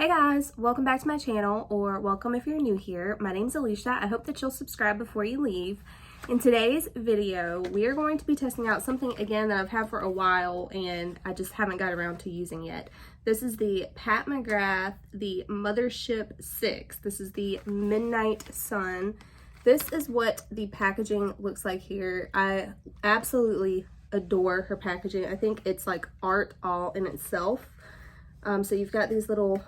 Hey guys, welcome back to my channel, or welcome if you're new here. My name's Alicia. I hope that you'll subscribe before you leave. In today's video, we are going to be testing out something again that I've had for a while and I just haven't got around to using yet. This is the Pat McGrath, the Mothership 6. This is the Midnight Sun. This is what the packaging looks like here. I absolutely adore her packaging. I think it's like art all in itself. So you've got these little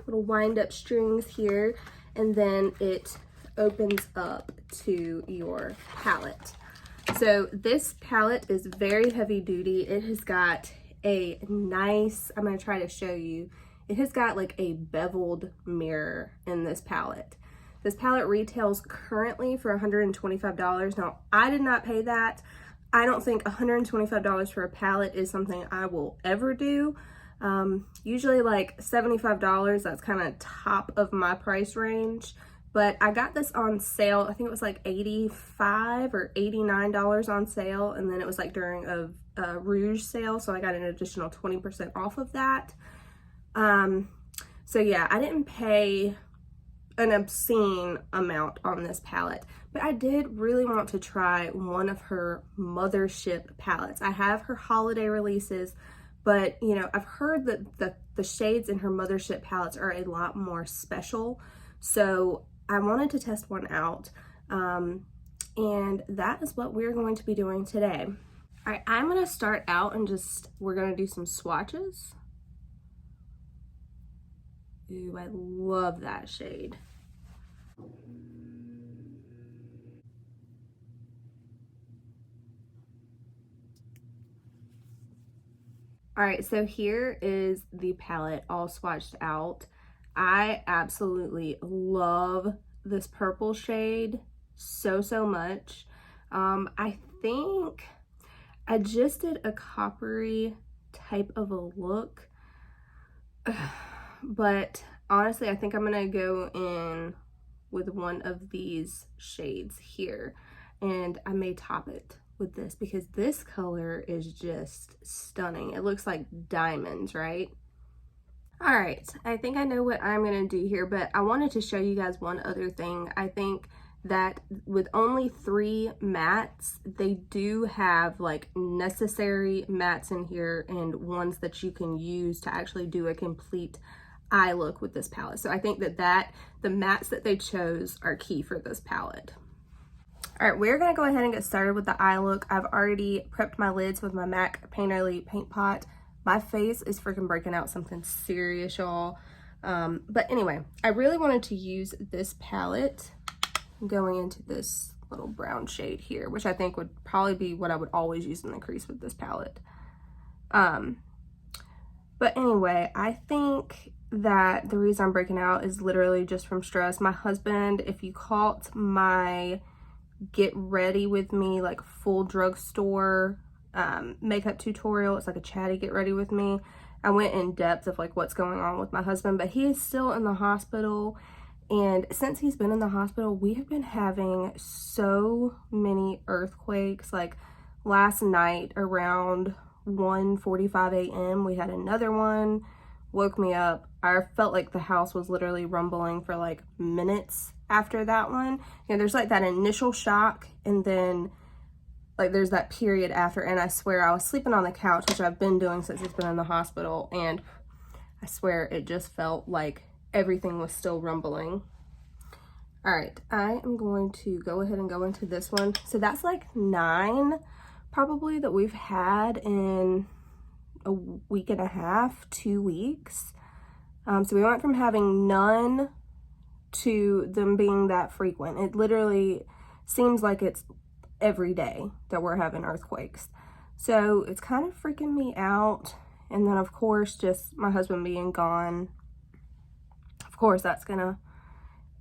wind up strings here, and then it opens up to your palette. So this palette is very heavy duty. It has got a nice, I'm going to try to show you, it has got like a beveled mirror in this palette. This palette retails currently for $125. Now, I did not pay that. I don't think $125 for a palette is something I will ever do. Usually like $75, that's kind of top of my price range, but I got this on sale. I think it was like $85 or $89 on sale, and then it was like during a Rouge sale, so I got an additional 20% off of that. So yeah, I didn't pay an obscene amount on this palette, but I did really want to try one of her Mothership palettes. I have her holiday releases, but, you know, I've heard that the shades in her Mothership palettes are a lot more special. So I wanted to test one out. And that is what we're going to be doing today. All right, I'm going to start out and we're going to do some swatches. Ooh, I love that shade. All right, so here is the palette all swatched out. I absolutely love this purple shade so much. I think I just did a coppery type of a look, but honestly, I think I'm gonna go in with one of these shades here, and I may top it with this because this color is just stunning. It looks like diamonds, right? All right, I think I know what I'm gonna do here, but I wanted to show you guys one other thing. I think that with only 3 mattes, they do have like necessary mattes in here and ones that you can use to actually do a complete eye look with this palette. So I think that the mattes that they chose are key for this palette. All right, we're gonna go ahead and get started with the eye look. I've already prepped my lids with my MAC Painterly paint pot. My face is freaking breaking out something serious, y'all. But anyway, I really wanted to use this palette going into this little brown shade here, which I think would probably be what I would always use in the crease with this palette. But anyway, I think that the reason I'm breaking out is literally just from stress. My husband, if you caught my get ready with me like full drugstore makeup tutorial, it's like a chatty get ready with me, I went in depth of like what's going on with my husband, but he is still in the hospital. And since he's been in the hospital, we have been having so many earthquakes. Like last night around 1:45 a.m. we had another one, woke me up. I felt like the house was literally rumbling for like minutes after that one. You know, there's like that initial shock, and then like there's that period after, and I swear I was sleeping on the couch, which I've been doing since he's been in the hospital, and I swear it just felt like everything was still rumbling. All right, I am going to go ahead and go into this one. So that's like 9 probably that we've had in a week and a half, 2 weeks. So we went from having none to them being that frequent. It literally seems like it's every day that we're having earthquakes. So it's kind of freaking me out. And then of course, just my husband being gone, of course that's gonna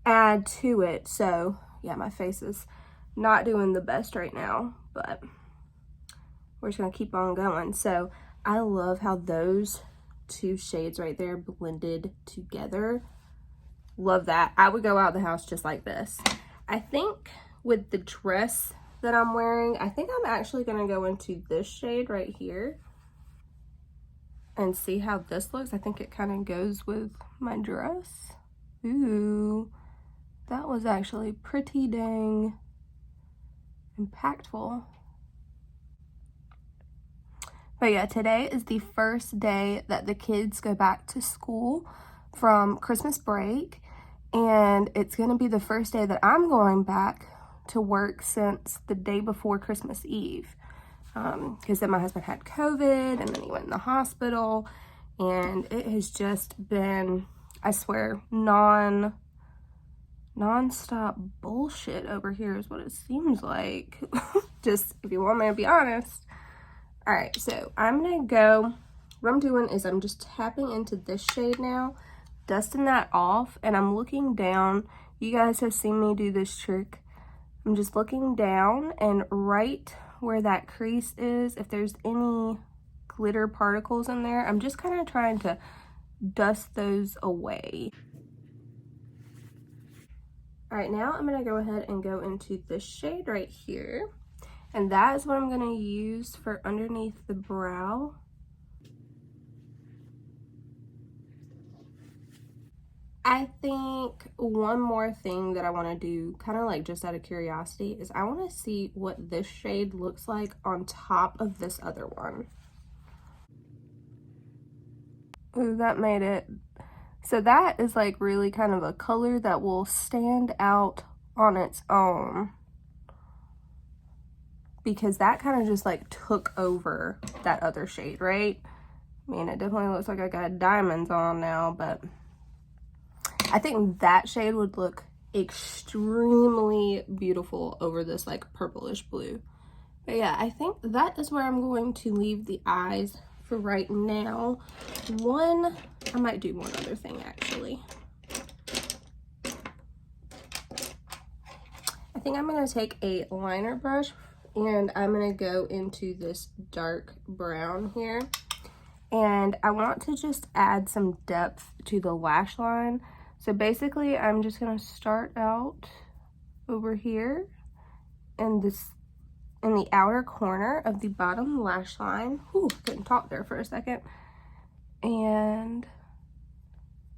add to it. So yeah, my face is not doing the best right now, but we're just gonna keep on going. So I love how those 2 shades right there blended together. Love that. I would go out the house just like this. I think with the dress that I'm wearing, I think I'm actually gonna go into this shade right here. and see how this looks. I think it kind of goes with my dress. Ooh, that was actually pretty dang impactful. But yeah, today is the first day that the kids go back to school from Christmas break, and it's going to be the first day that I'm going back to work since the day before Christmas Eve, because then my husband had COVID, and then he went in the hospital, and it has just been, I swear, non-stop bullshit over here is what it seems like. Just, if you want me to be honest. All right, so I'm gonna go, what I'm doing is I'm just tapping into this shade now, dusting that off, and I'm looking down. You guys have seen me do this trick. I'm just looking down, and right where that crease is, if there's any glitter particles in there, I'm just kind of trying to dust those away. All right, now I'm gonna go ahead and go into this shade right here. And that is what I'm gonna use for underneath the brow. I think one more thing that I wanna do, kind of like just out of curiosity, is I wanna see what this shade looks like on top of this other one. Ooh, that made it. So that is like really kind of a color that will stand out on its own, because that kind of just like took over that other shade, right? I mean, it definitely looks like I got diamonds on now, but I think that shade would look extremely beautiful over this like purplish blue. But yeah, I think that is where I'm going to leave the eyes for right now. I might do one other thing actually. I think I'm gonna take a liner brush, and I'm gonna go into this dark brown here, and I want to just add some depth to the lash line. So basically I'm just gonna start out over here in the outer corner of the bottom lash line. Ooh, couldn't talk there for a second. And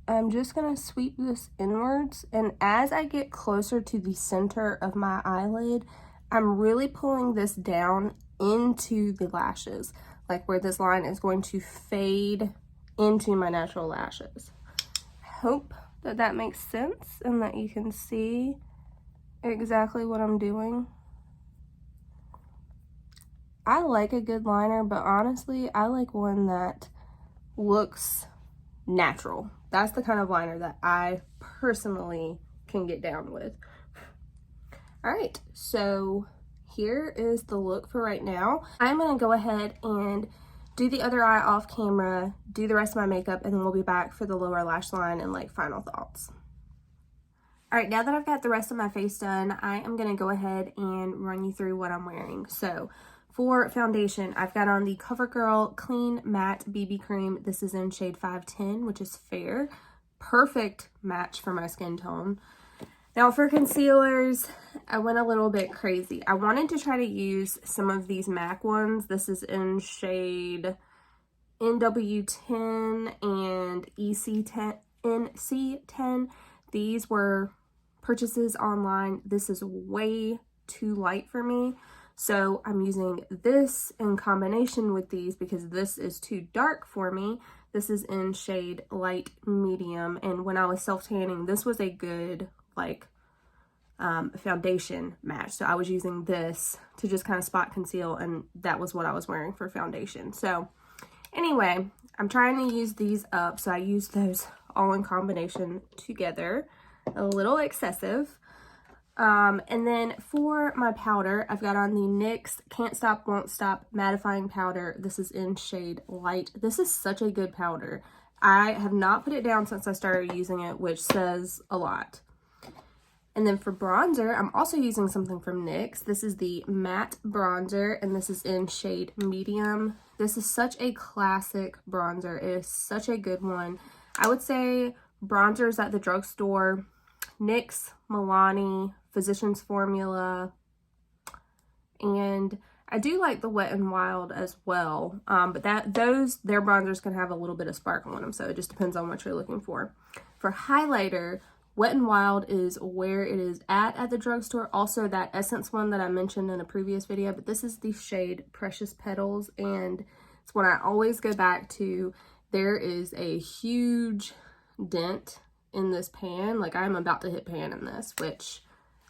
I'm just gonna sweep this inwards, and as I get closer to the center of my eyelid, I'm really pulling this down into the lashes, like where this line is going to fade into my natural lashes. I hope that that makes sense and that you can see exactly what I'm doing. I like a good liner, but honestly, I like one that looks natural. That's the kind of liner that I personally can get down with. All right, so here is the look for right now. I'm gonna go ahead and do the other eye off camera, do the rest of my makeup, and then we'll be back for the lower lash line and like final thoughts. All right, now that I've got the rest of my face done, I am gonna go ahead and run you through what I'm wearing. So for foundation, I've got on the CoverGirl Clean Matte BB Cream. This is in shade 510, which is fair. Perfect match for my skin tone. Now for concealers, I went a little bit crazy. I wanted to try to use some of these MAC ones. This is in shade NW10 and NC10. These were purchases online. This is way too light for me. So I'm using this in combination with these because this is too dark for me. This is in shade light medium. And when I was self-tanning, this was a good like foundation match. So I was using this to just kind of spot conceal, and that was what I was wearing for foundation. So anyway, I'm trying to use these up. So I used those all in combination together. A little excessive. And then for my powder, I've got on the NYX Can't Stop Won't Stop mattifying powder. This is in shade light. This is such a good powder. I have not put it down since I started using it, which says a lot. And then for bronzer, I'm also using something from NYX. This is the matte bronzer, and this is in shade medium. This is such a classic bronzer. It is such a good one. I would say bronzers at the drugstore, NYX, Milani, Physicians Formula, and I do like the Wet n Wild as well, but their bronzers can have a little bit of sparkle in them, so it just depends on what you're looking for. For highlighter, Wet n Wild is where it is at the drugstore. Also, that Essence one that I mentioned in a previous video, but this is the shade Precious Petals, and it's one I always go back to. There is a huge dent in this pan. Like, I'm about to hit pan in this, which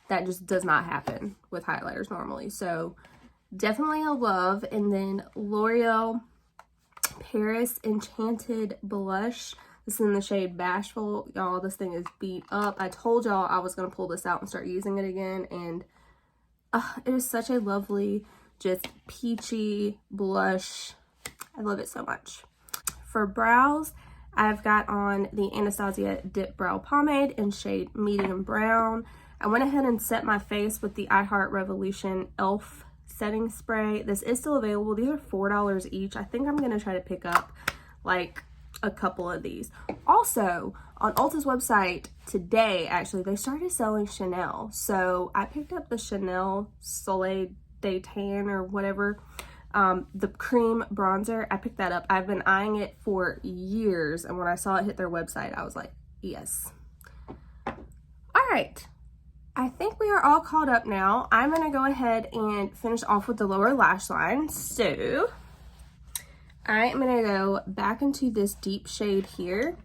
that just does not happen with highlighters normally. So definitely a love. And then L'Oreal Paris Enchanted Blush. This is in the shade Bashful. Y'all, this thing is beat up. I told y'all I was going to pull this out and start using it again. And it is such a lovely, just peachy blush. I love it so much. For brows, I've got on the Anastasia Dip Brow Pomade in shade Medium Brown. I went ahead and set my face with the I Heart Revolution e.l.f. setting spray. This is still available. These are $4 each. I think I'm going to try to pick up like a couple of these. Also, on Ulta's website today, actually, they started selling Chanel. So I picked up the Chanel Soleil de Tan or whatever, the cream bronzer. I picked that up. I've been eyeing it for years, and when I saw it hit their website, I was like, yes. All right. I think we are all caught up now. I'm going to go ahead and finish off with the lower lash line. So I am going to go back into this deep shade here,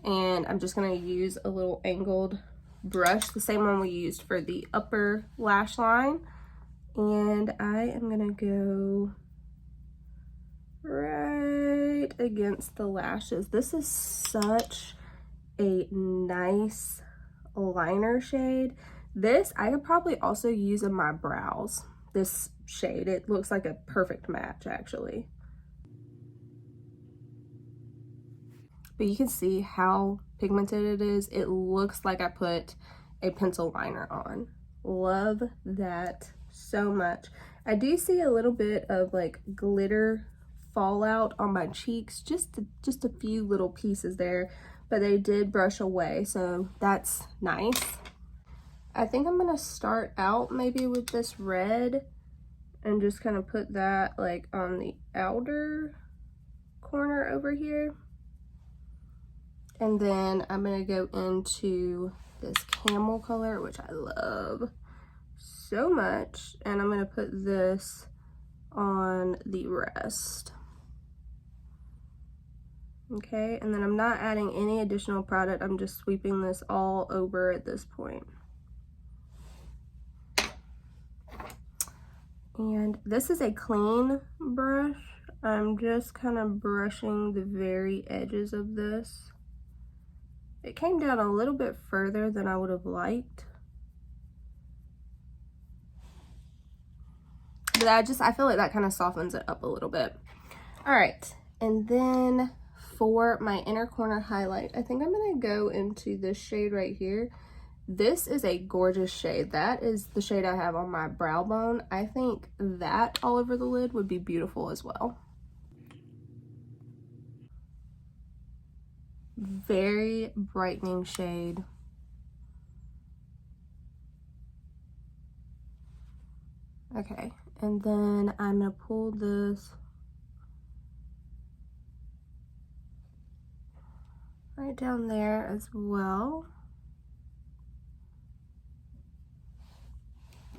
and I'm just going to use a little angled brush, the same one we used for the upper lash line. And I am going to go right against the lashes. This is such a nice liner shade. This I could probably also use in my brows. This shade, it looks like a perfect match actually. But you can see how pigmented it is. It looks like I put a pencil liner on. Love that so much. I do see a little bit of like glitter fallout on my cheeks, just a few little pieces there, but they did brush away, so that's nice. I think I'm gonna start out maybe with this red and just kind of put that like on the outer corner over here. And then I'm gonna go into this camel color, which I love so much. And I'm gonna put this on the rest. Okay, and then I'm not adding any additional product. I'm just sweeping this all over at this point. And this is a clean brush. I'm just kind of brushing the very edges of this. It came down a little bit further than I would have liked. But I feel like that kind of softens it up a little bit. All right, and then for my inner corner highlight, I think I'm gonna go into this shade right here. This is a gorgeous shade. That is the shade I have on my brow bone. I think that all over the lid would be beautiful as well. Very brightening shade. Okay, and then I'm gonna pull this right down there as well.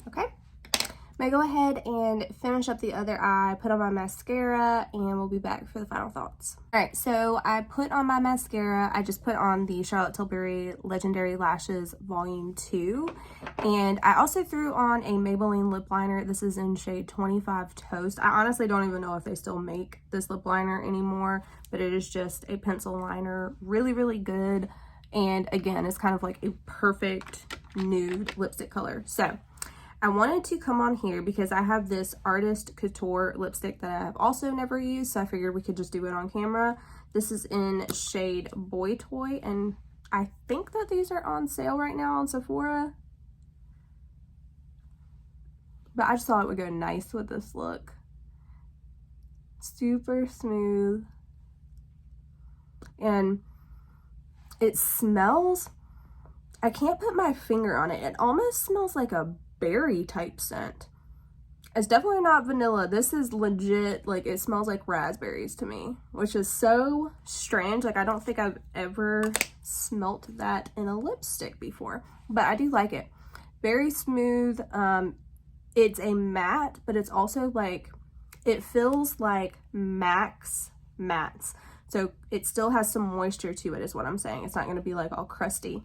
Okay, I'm gonna go ahead and finish up the other eye, put on my mascara, and we'll be back for the final thoughts. All right, so I put on my mascara. I just put on the Charlotte Tilbury Legendary Lashes Volume 2. And I also threw on a Maybelline lip liner. This is in shade 25 Toast. I honestly don't even know if they still make this lip liner anymore, but it is just a pencil liner. Really, really good. And again, it's kind of like a perfect nude lipstick color. So I wanted to come on here because I have this Artist Couture lipstick that I have also never used, so I figured we could just do it on camera. This is in shade Boy Toy, and I think that these are on sale right now on Sephora. But I just thought it would go nice with this look. Super smooth. And it smells, I can't put my finger on it. It almost smells like a berry type scent. It's definitely not vanilla. This is legit, like, it smells like raspberries to me, which is so strange. Like, I don't think I've ever smelt that in a lipstick before, but I do like it. Very smooth. It's a matte, but it's also like, it feels like Max mattes. So it still has some moisture to it is what I'm saying. It's not going to be like all crusty.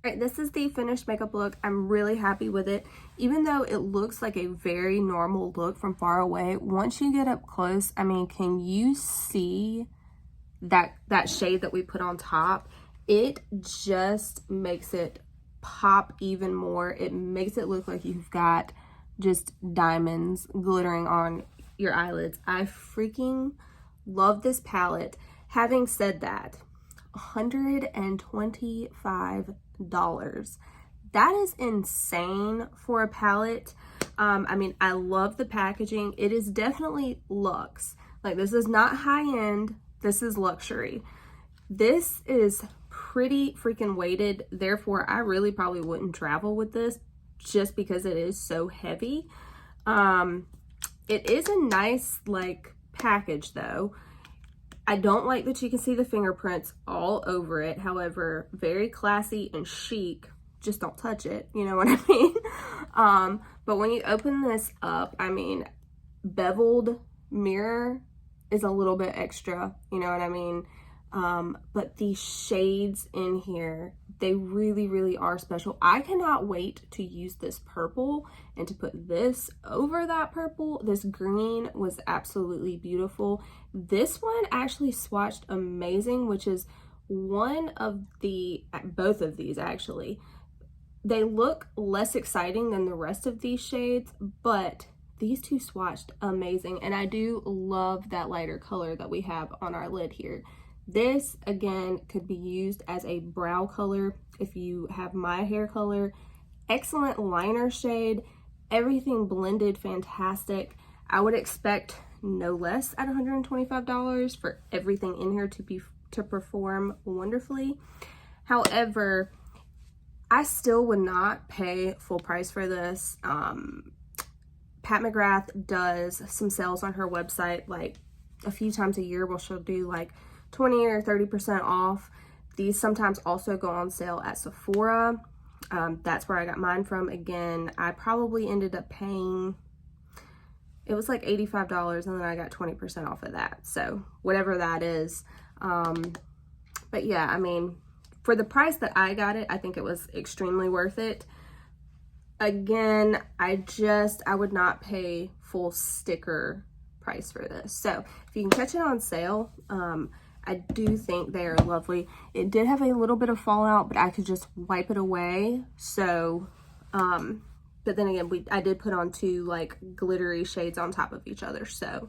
All right, this is the finished makeup look. I'm really happy with it. Even though it looks like a very normal look from far away, once you get up close, I mean, can you see that shade that we put on top? It just makes it pop even more. It makes it look like you've got just diamonds glittering on your eyelids. I freaking love this palette. Having said that, $125. That is insane for a palette. I mean, I love the packaging. It is definitely luxe. Like, this is not high-end. This is luxury. This is pretty freaking weighted. Therefore, I really probably wouldn't travel with this just because it is so heavy. It is a nice, like, package, though. I don't like that you can see the fingerprints all over it. However, very classy and chic. Just don't touch it, you know what I mean? But when you open this up, I mean, beveled mirror is a little bit extra, you know what I mean? But these shades in here, they really, really are special. I cannot wait to use this purple and to put this over that purple. This green was absolutely beautiful. This one actually swatched amazing, which is one of the, both of these actually. They look less exciting than the rest of these shades, but these two swatched amazing. And I do love that lighter color that we have on our lid here. This, again, could be used as a brow color if you have my hair color. Excellent liner shade. Everything blended fantastic. I would expect no less at $125 for everything in here to perform wonderfully. However, I still would not pay full price for this. Pat McGrath does some sales on her website like a few times a year where she'll do like 20 or 30% off. These sometimes also go on sale at Sephora. That's where I got mine from. Again, I probably ended up paying, it was like $85 and then I got 20% off of that. So whatever that is. But yeah, I mean, for the price that I got it, I think it was extremely worth it. Again, I would not pay full sticker price for this. So if you can catch it on sale, I do think they are lovely. It did have a little bit of fallout, but I could just wipe it away. So, but then again, I did put on two like glittery shades on top of each other. So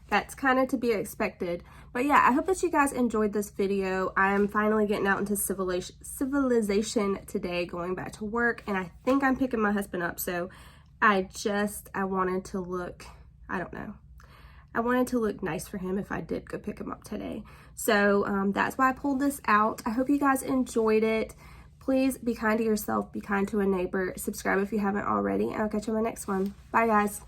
that's kind of to be expected. But yeah, I hope that you guys enjoyed this video. I am finally getting out into civilization today, going back to work, and I think I'm picking my husband up. So I wanted to look, I don't know. I wanted to look nice for him if I did go pick him up today. So that's why I pulled this out. I hope you guys enjoyed it. Please be kind to yourself, be kind to a neighbor. Subscribe if you haven't already, and I'll catch you on my next one. Bye, guys.